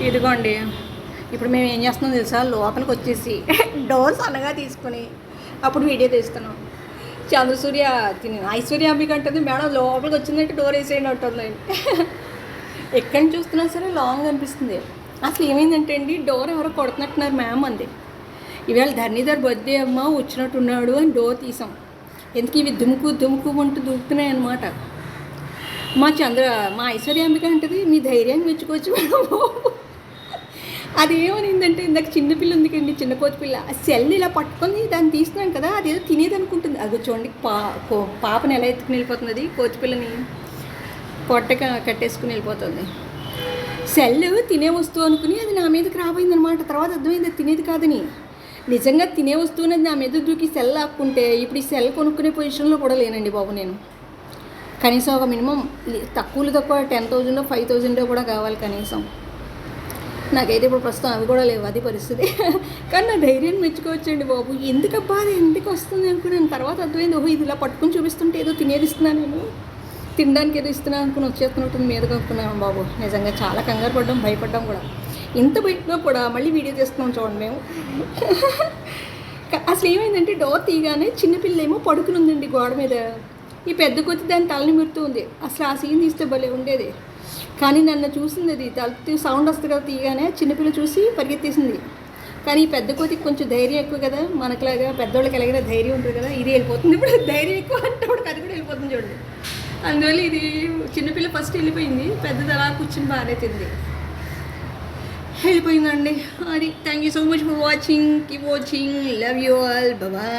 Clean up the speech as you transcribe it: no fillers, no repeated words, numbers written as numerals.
ఇదిగోండి, ఇప్పుడు మేము ఏం చేస్తున్నాం తెలుసా, లోపలికి వచ్చేసి డోర్ సన్నగా తీసుకుని అప్పుడు వీడియో తీస్తున్నాం. చంద్రసూర్య ఐశ్వర్య అంబిక అంటుంది, మేడం లోపలికి వచ్చిందంటే డోర్ వేసేయండి అంటుంది. ఎక్కడి నుంచి చూస్తున్నా సరే లాంగ్ అనిపిస్తుంది. అసలు ఏమైందంటే అండి, డోర్ ఎవరో కొడుతున్నట్టున్నారు మ్యామ్ అంది. ఈవేళ ధరణిధర్ బర్త్డే అమ్మ వచ్చినట్టున్నాడు అని డోర్ తీసాం. ఎందుకు ఇవి దుముకు అంటూ దూకుతున్నాయి అనమాట. మా ఐశ్వర్యాంబిక అంటది, మీ ధైర్యాన్ని మెచ్చుకోవచ్చు మేడం. అదేమనిందంటే, ఇందాక చిన్నపిల్ల ఉంది కండి, చిన్న కోతిపిల్ల, ఆ సెల్ ఇలా పట్టుకొని దాన్ని తీస్తున్నాను కదా, అదేదో తినేది అనుకుంటుంది. అది చూడండి, పాపని ఎలా ఎత్తుకుని వెళ్ళిపోతుంది, అది కోతిపిల్లని పొట్టక కట్టేసుకుని వెళ్ళిపోతుంది. సెల్ తినే వస్తువు అనుకుని అది నా మీదకి రాబోయింది అనమాట. తర్వాత అర్థమైంది అది తినేది కాదని. నిజంగా తినే వస్తువు అనేది నా మీద దూకి సెల్ ఆపుకుంటే ఇప్పుడు ఈ సెల్ కొనుక్కునే పొజిషన్లో కూడా లేనండి బాబు నేను. కనీసం ఒక మినిమం తక్కువ 10,000 5,000 కూడా కావాలి కనీసం. నాకైతే ఇప్పుడు ప్రస్తుతం అవి కూడా లేవు, అది పరిస్థితి. కానీ నా ధైర్యాన్ని మెచ్చుకోవచ్చండి బాబు. ఎందుకబ్బా అది ఎందుకు వస్తుంది అనుకున్నాను. తర్వాత అర్థమైంది, ఓహో ఇది ఇలా పట్టుకుని చూపిస్తుంటే ఏదో తినేది ఇస్తున్నాను, నేను తినడానికి ఏదో ఇస్తున్నాను అనుకుని వచ్చేస్తున్నట్టుంది మీద కనుక్కున్నాను బాబు. నిజంగా చాలా కంగారు పడ్డాం, భయపడ్డాం కూడా. ఇంత బయటలో కూడా మళ్ళీ వీడియో చేస్తున్నాం చూడండి మేము. అసలు ఏమైందంటే, డోర్ తీయగానే చిన్నపిల్ల ఏమో పడుకుని ఉందండి గోడ మీద. ఈ పెద్ద కొద్ది దాని తలని మిరుతూ ఉంది. అసలు ఆ సీన్ తీస్తే భలే ఉండేది. కానీ నన్ను చూసింది, అది తల సౌండ్ వస్తుంది కదా తీయగానే, చిన్నపిల్ల చూసి పరిగెత్తేసింది. కానీ ఈ పెద్ద కోతికి కొంచెం ధైర్యం ఎక్కువ కదా, మనకులాగా పెద్దోళ్ళకి ఎలాగైనా ధైర్యం ఉంటుంది కదా, ఇది వెళ్ళిపోతుంది. ఇప్పుడు ధైర్యం ఎక్కువ అంటే అది కూడా వెళ్ళిపోతుంది చూడండి. అందువల్ల ఇది చిన్నపిల్ల ఫస్ట్ వెళ్ళిపోయింది, పెద్దది అలా కూర్చుని బాగానే తింది, వెళ్ళిపోయిందండి. అది thank you so much for watching. Keep watching. Love you all. Bye.